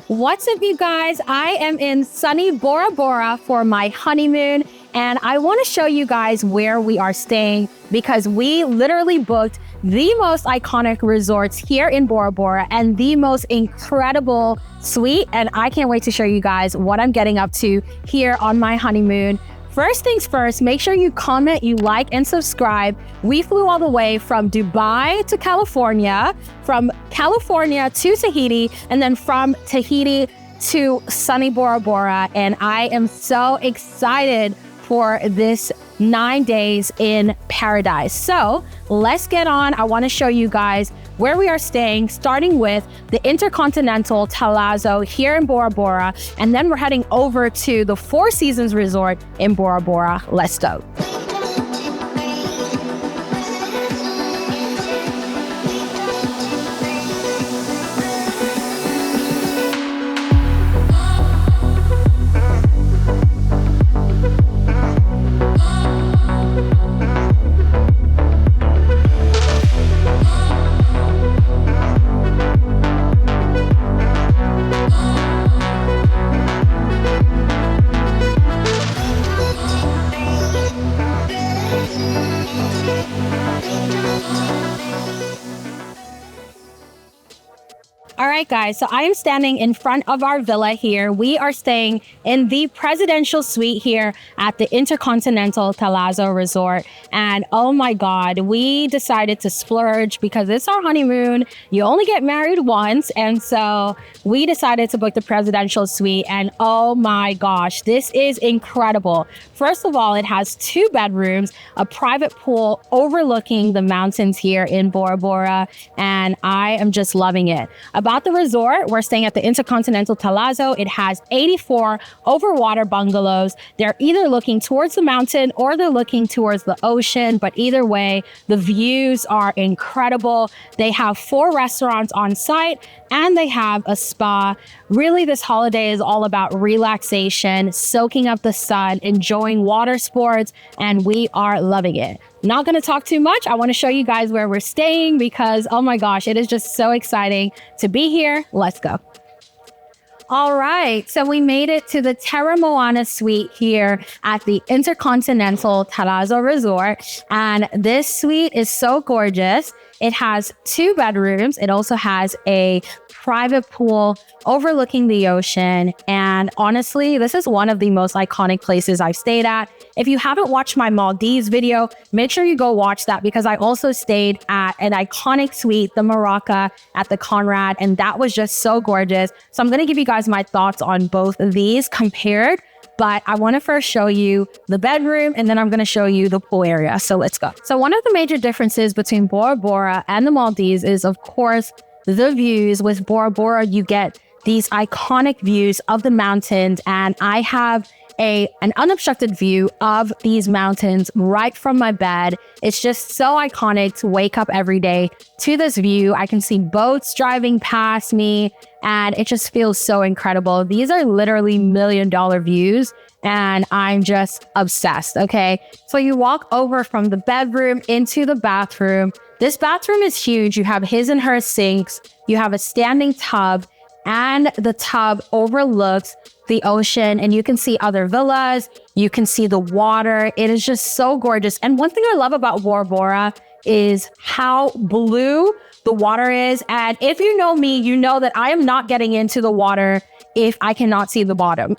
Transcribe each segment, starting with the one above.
What's up, you guys? I am in sunny Bora Bora for my honeymoon, and I want to show you guys where we are staying because we literally booked the most iconic resorts here in Bora Bora and the most incredible suite, and I can't wait to show you guys what I'm getting up to here on my honeymoon. First things first, make sure you comment, you like, and subscribe. We flew all the way from Dubai to California, from California to Tahiti, and then from Tahiti to sunny Bora Bora. And I am so excited for this 9 days in paradise. So let's get on. I want to show you guys where we are staying, starting with the Intercontinental Talazo here in Bora Bora, and then we're heading over to the Four Seasons Resort in Bora Bora. Let's go. All right, guys, so I am standing in front of our villa here. We are staying in the presidential suite here at the Intercontinental Talazo Resort. And oh my God, we decided to splurge because it's our honeymoon. You only get married once. And so we decided to book the presidential suite. And oh my gosh, this is incredible. First of all, it has 2 bedrooms, a private pool overlooking the mountains here in Bora Bora. And I am just loving it. About the resort, we're staying at the Intercontinental Talazo. It has 84 overwater bungalows. They're either looking towards the mountain or they're looking towards the ocean, but either way, the views are incredible. They have 4 restaurants on site and they have a spa. Really, this holiday is all about relaxation, soaking up the sun, enjoying water sports, and we are loving it. Not going to talk too much. I want to show you guys where we're staying because, oh my gosh, it is just so exciting to be here. Let's go. All right, so we made it to the Terram Moana suite here at the Intercontinental Talazo Resort. And this suite is so gorgeous. It has 2 bedrooms. It also has a private pool overlooking the ocean. And honestly, this is one of the most iconic places I've stayed at. If you haven't watched my Maldives video, make sure you go watch that because I also stayed at an iconic suite, the Morocco at the Conrad, and that was just so gorgeous. So I'm going to give you guys my thoughts on both of these compared, but I want to first show you the bedroom and then I'm going to show you the pool area. So let's go. So one of the major differences between Bora Bora and the Maldives is, of course, the views. With Bora Bora, you get these iconic views of the mountains, and I have an unobstructed view of these mountains right from my bed. It's just so iconic to wake up every day to this view. I can see boats driving past me, and it just feels so incredible. These are literally $1 million views, and I'm just obsessed, okay? So you walk over from the bedroom into the bathroom. This bathroom is huge. You have his and her sinks. You have a standing tub, and the tub overlooks the ocean, and you can see other villas. You can see the water. It is just so gorgeous. And one thing I love about Bora Bora is how blue the water is. And if you know me, you know that I am not getting into the water if I cannot see the bottom.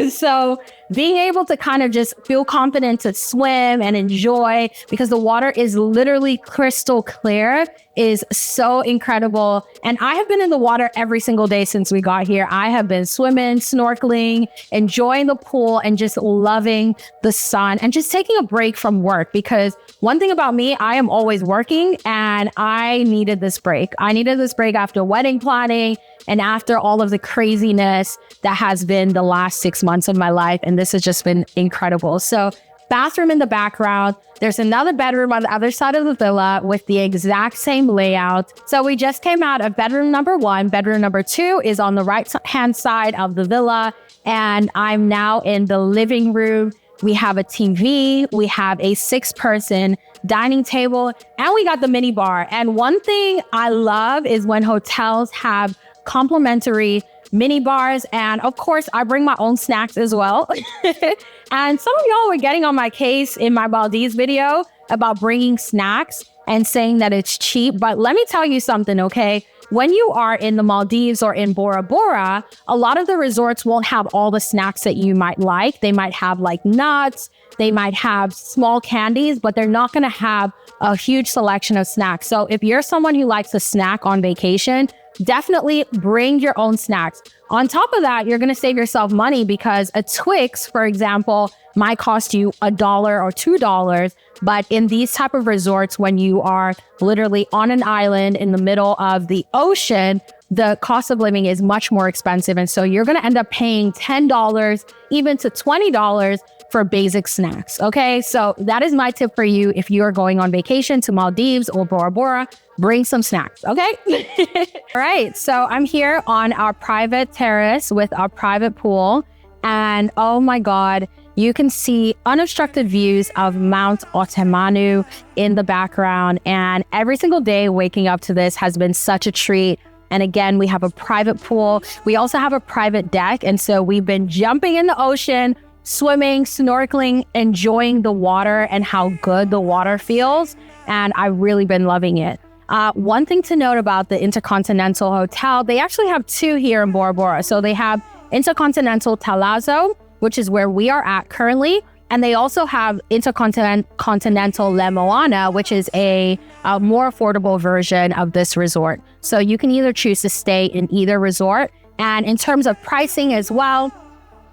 So being able to kind of just feel confident to swim and enjoy, because the water is literally crystal clear, is so incredible. And I have been in the water every single day since we got here. I have been swimming, snorkeling, enjoying the pool, and just loving the sun and just taking a break from work. Because one thing about me, I am always working, and I needed this break. I needed this break after wedding planning and after all of the craziness that has been the last 6 months of my life. And this has just been incredible. So bathroom in the background. There's another bedroom on the other side of the villa with the exact same layout. So we just came out of bedroom number 1. Bedroom number 2 is on the right-hand side of the villa. And I'm now in the living room. We have a TV, we have a 6-person dining table, and we got the mini bar. And one thing I love is when hotels have complimentary mini bars. And of course, I bring my own snacks as well. And some of y'all were getting on my case in my Maldives video about bringing snacks and saying that it's cheap. But let me tell you something, okay? When you are in the Maldives or in Bora Bora, a lot of the resorts won't have all the snacks that you might like. They might have like nuts, they might have small candies, but they're not going to have a huge selection of snacks. So if you're someone who likes to snack on vacation, definitely bring your own snacks. On top of that, you're going to save yourself money because a Twix, for example, might cost you $1 or $2. But in these type of resorts, when you are literally on an island in the middle of the ocean, the cost of living is much more expensive. And so you're going to end up paying $10, even to $20 for basic snacks. Okay, so that is my tip for you. If you are going on vacation to Maldives or Bora Bora, bring some snacks. Okay. All right. So I'm here on our private terrace with our private pool. And oh my God, you can see unobstructed views of Mount Otemanu in the background. And every single day waking up to this has been such a treat. And again, we have a private pool. We also have a private deck. And so we've been jumping in the ocean, swimming, snorkeling, enjoying the water and how good the water feels. And I've really been loving it. One thing to note about the Intercontinental Hotel, they actually have two here in Bora Bora. So they have Intercontinental Talazo, which is where we are at currently. And they also have Intercontinental Moana, which is a more affordable version of this resort. So you can either choose to stay in either resort. And in terms of pricing as well,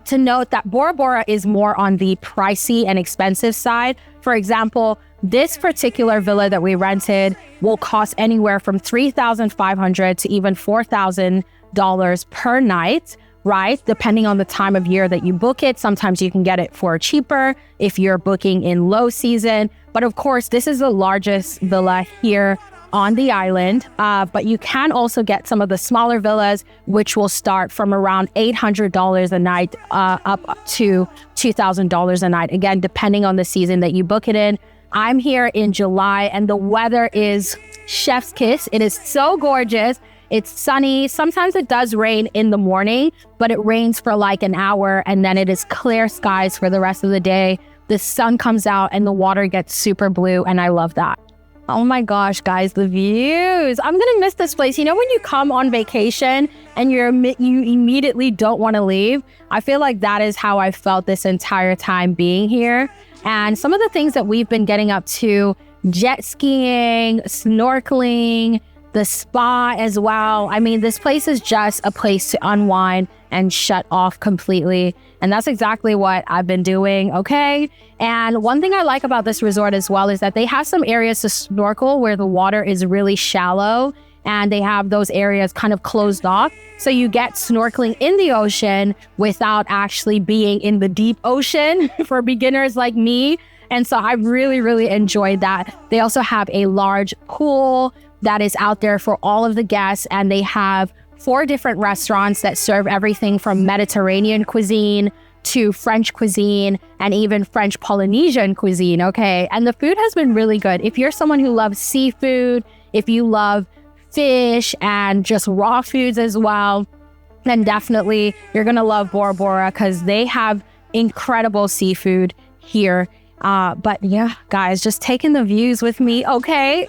to note that Bora Bora is more on the pricey and expensive side. For example, this particular villa that we rented will cost anywhere from $3,500 to even $4,000 per night, right? Depending on the time of year that you book it. Sometimes you can get it for cheaper if you're booking in low season. But of course, this is the largest villa here on the island, but you can also get some of the smaller villas, which will start from around $800 a night up to $2,000 a night. Again, depending on the season that you book it in. I'm here in July and the weather is chef's kiss. It is so gorgeous. It's sunny. Sometimes it does rain in the morning, but it rains for like an hour and then it is clear skies for the rest of the day. The sun comes out and the water gets super blue and I love that. Oh my gosh, guys, the views. I'm gonna miss this place. You know, when you come on vacation and you immediately don't want to leave, I feel like that is how I felt this entire time being here. And some of the things that we've been getting up to, jet skiing, snorkeling, the spa as well. I mean, this place is just a place to unwind and shut off completely. And that's exactly what I've been doing, okay? And one thing I like about this resort as well is that they have some areas to snorkel where the water is really shallow and they have those areas kind of closed off. So you get snorkeling in the ocean without actually being in the deep ocean for beginners like me. And so I really, really enjoyed that. They also have a large pool that is out there for all of the guests, and they have 4 different restaurants that serve everything from Mediterranean cuisine to French cuisine and even French Polynesian cuisine, okay? And the food has been really good. If you're someone who loves seafood, if you love fish and just raw foods as well, then definitely you're gonna love Bora Bora because they have incredible seafood here. But yeah, guys, just taking the views with me, okay?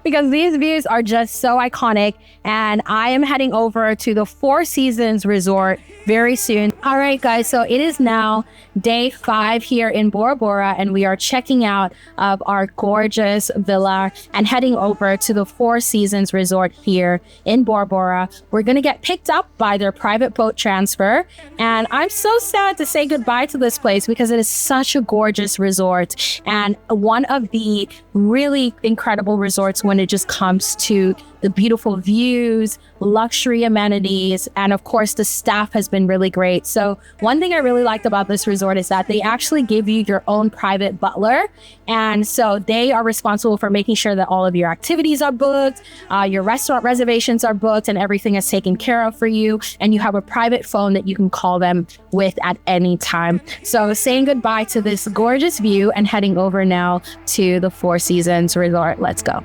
Because these views are just so iconic. And I am heading over to the Four Seasons Resort very soon. All right, guys, so it is now day 5 here in Bora Bora, and we are checking out of our gorgeous villa and heading over to the Four Seasons Resort here in Bora Bora. We're gonna get picked up by their private boat transfer, and I'm so sad to say goodbye to this place because it is such a gorgeous resort and one of the really incredible resorts when it just comes to the beautiful views, luxury amenities, and of course the staff has been really great. So one thing I really liked about this resort is that they actually give you your own private butler, and so they are responsible for making sure that all of your activities are booked, your restaurant reservations are booked, and everything is taken care of for you, and you have a private phone that you can call them with at any time. So saying goodbye to this gorgeous view and heading over now to the Four Seasons Resort. Let's go.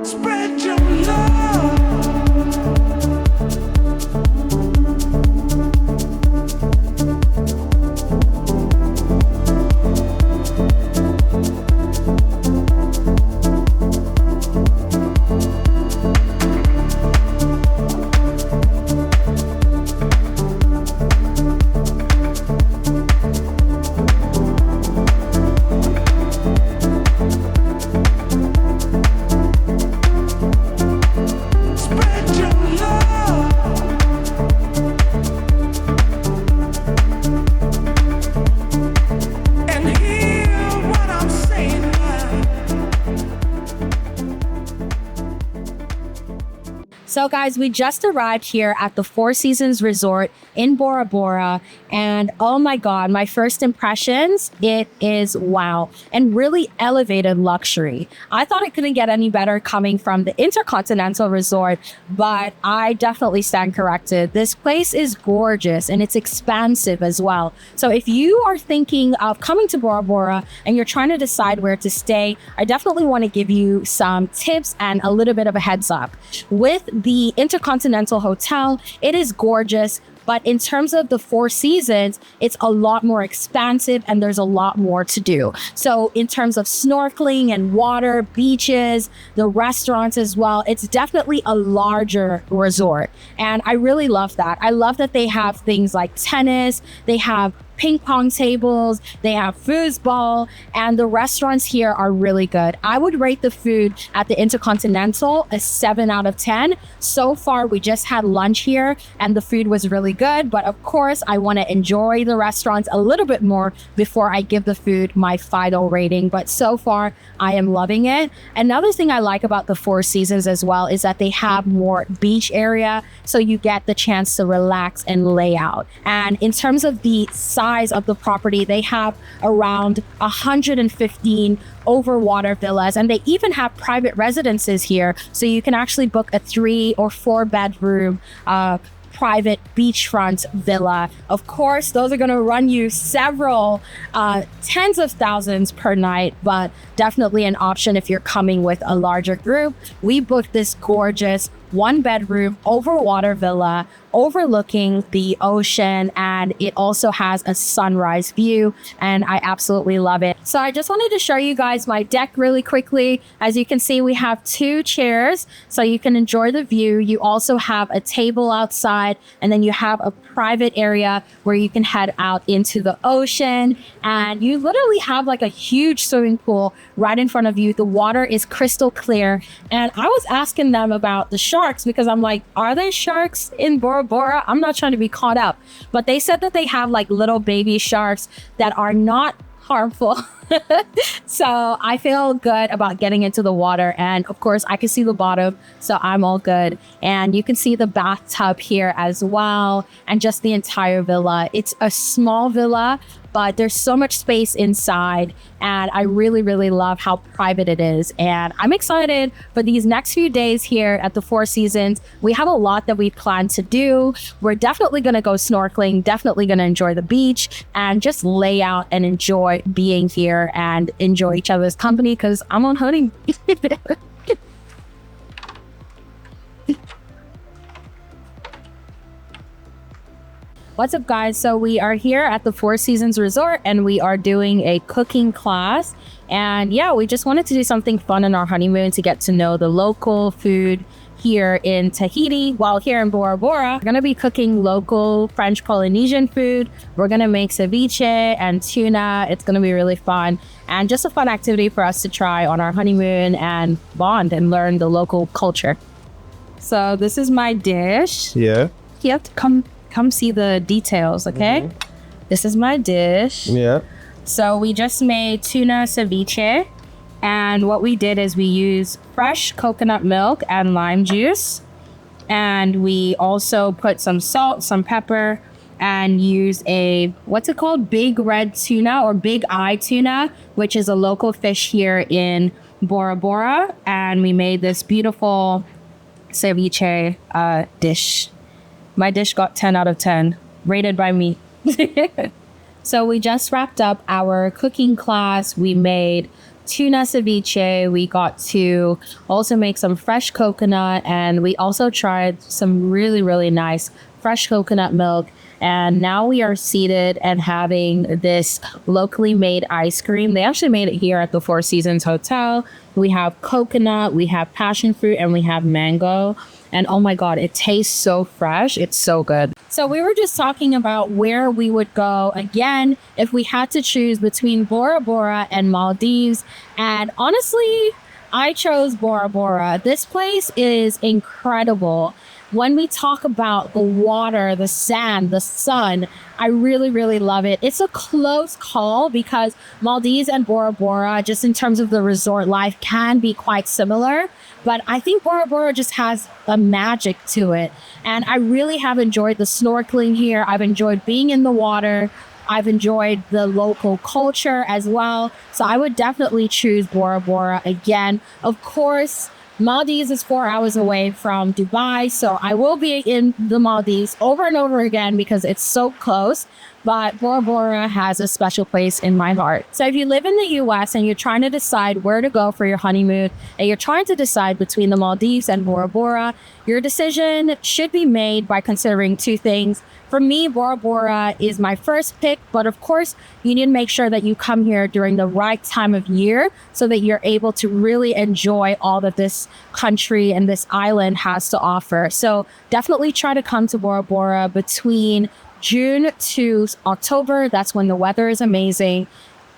Spread your love. So guys, we just arrived here at the Four Seasons Resort in Bora Bora. And oh my God, my first impressions, it is wow. And really elevated luxury. I thought it couldn't get any better coming from the Intercontinental Resort, but I definitely stand corrected. This place is gorgeous and it's expansive as well. So if you are thinking of coming to Bora Bora and you're trying to decide where to stay, I definitely want to give you some tips and a little bit of a heads up. With the Intercontinental Hotel, it is gorgeous, but in terms of the Four Seasons, it's a lot more expansive and there's a lot more to do. So in terms of snorkeling and water, beaches, the restaurants as well, it's definitely a larger resort. And I really love that. I love that they have things like tennis, they have ping pong tables, they have foosball, and the restaurants here are really good. I would rate the food at the Intercontinental a 7 out of 10. So far, we just had lunch here and the food was really good. But of course, I want to enjoy the restaurants a little bit more before I give the food my final rating. But so far, I am loving it. Another thing I like about the Four Seasons as well is that they have more beach area, so you get the chance to relax and lay out. And in terms of the size of the property, they have around 115 overwater villas, and they even have private residences here, so you can actually book a 3 or 4 bedroom private beachfront villa. Of course, those are going to run you several tens of thousands per night, but definitely an option if you're coming with a larger group. We booked this gorgeous 1-bedroom overwater villa overlooking the ocean, and it also has a sunrise view, and I absolutely love it. So I just wanted to show you guys my deck really quickly. As you can see, we have 2 chairs so you can enjoy the view. You also have a table outside, and then you have a private area where you can head out into the ocean, and you literally have like a huge swimming pool right in front of you. The water is crystal clear, and I was asking them about the sharks because I'm like, are there sharks in Bora Bora? I'm not trying to be caught up, but they said that they have like little baby sharks that are not harmful. So I feel good about getting into the water, and of course I can see the bottom, so I'm all good. And you can see the bathtub here as well, and just the entire villa. It's a small villa, but there's so much space inside, and I really, really love how private it is. And I'm excited for these next few days here at the Four Seasons. We have a lot that we plan to do. We're definitely going to go snorkeling, definitely going to enjoy the beach, and just lay out and enjoy being here and enjoy each other's company because I'm on honeymoon. What's up, guys? So we are here at the Four Seasons Resort and we are doing a cooking class. And yeah, we just wanted to do something fun on our honeymoon to get to know the local food here in Tahiti. While here in Bora Bora, we're gonna be cooking local French Polynesian food. We're gonna make ceviche and tuna. It's gonna be really fun and just a fun activity for us to try on our honeymoon and bond and learn the local culture. So this is my dish. Yeah. You have to come see the details, okay? This is my dish. Yeah. So we just made tuna ceviche, and what we did is we used fresh coconut milk and lime juice, and we also put some salt, some pepper, and used a, what's it called? Big red tuna or big eye tuna, which is a local fish here in Bora Bora, and we made this beautiful ceviche dish. My dish got 10 out of 10, rated by me. So we just wrapped up our cooking class. We made tuna ceviche. We got to also make some fresh coconut, and we also tried some really, really nice fresh coconut milk. And now we are seated and having this locally made ice cream. They actually made it here at the Four Seasons Hotel. We have coconut, we have passion fruit, and we have mango. And oh my God, it tastes so fresh. It's so good. So we were just talking about where we would go again if we had to choose between Bora Bora and Maldives. And honestly, I chose Bora Bora. This place is incredible. When we talk about the water, the sand, the sun, I really, really love it. It's a close call because Maldives and Bora Bora, just in terms of the resort life, can be quite similar. but I think Bora Bora just has a magic to it. And I really have enjoyed the snorkeling here. I've enjoyed being in the water. I've enjoyed the local culture as well. So I would definitely choose Bora Bora again. Of course, Maldives is 4 hours away from Dubai, so I will be in the Maldives over and over again because it's so close. But Bora Bora has a special place in my heart. So if you live in the US and you're trying to decide where to go for your honeymoon, and you're trying to decide between the Maldives and Bora Bora, your decision should be made by considering two things. For me, Bora Bora is my first pick, but of course, you need to make sure that you come here during the right time of year so that you're able to really enjoy all that this country and this island has to offer. So definitely try to come to Bora Bora between June to October. That's when the weather is amazing.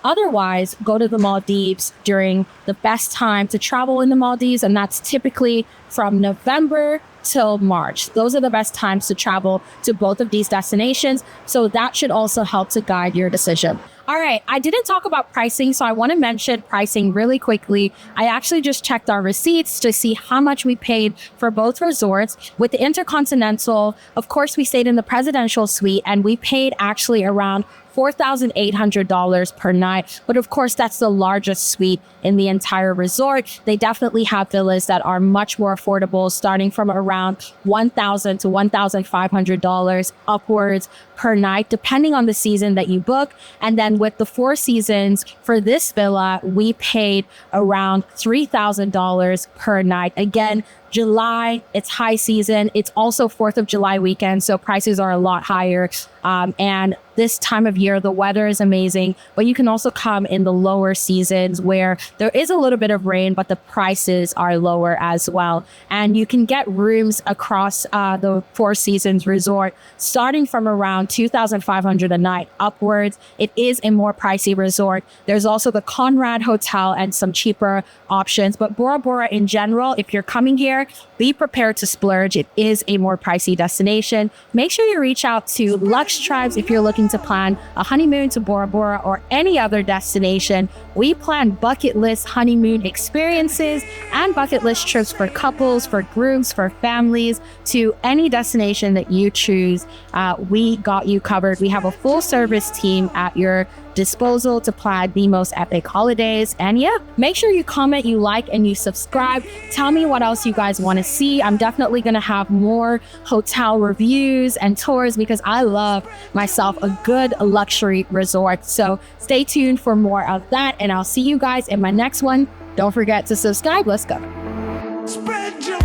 Otherwise, go to the Maldives during the best time to travel in the Maldives, and that's typically from November till March. Those are the best times to travel to both of these destinations. So that should also help to guide your decision. All right, I didn't talk about pricing, so I want to mention pricing really quickly. I actually just checked our receipts to see how much we paid for both resorts. With the Intercontinental, of course, we stayed in the presidential suite, and we paid actually around $4,800 per night. But of course, that's the largest suite in the entire resort. They definitely have villas that are much more affordable, starting from around $1,000 to $1,500 upwards per night, depending on the season that you book. And then with the Four Seasons, for this villa, we paid around $3,000 per night. Again, July, it's high season. It's also 4th of July weekend, so prices are a lot higher. And this time of year, the weather is amazing, but you can also come in the lower seasons where there is a little bit of rain, but the prices are lower as well. And you can get rooms across the Four Seasons resort starting from around $2,500 a night upwards. It is a more pricey resort. There's also the Conrad Hotel and some cheaper options, but Bora Bora in general, if you're coming here, be prepared to splurge. It is a more pricey destination. Make sure you reach out to Luxe Tribes if you're looking to plan a honeymoon to Bora Bora or any other destination. We plan bucket list honeymoon experiences and bucket list trips for couples, for groups, for families, to any destination that you choose. We got you covered. We have a full service team at your disposal to plan the most epic holidays. And yeah, make sure you comment, you like, and you subscribe. Tell me what else you guys want to see. I'm definitely going to have more hotel reviews and tours because I love myself a good luxury resort. So stay tuned for more of that, and I'll see you guys in my next one. Don't forget to subscribe. Let's go. Spread your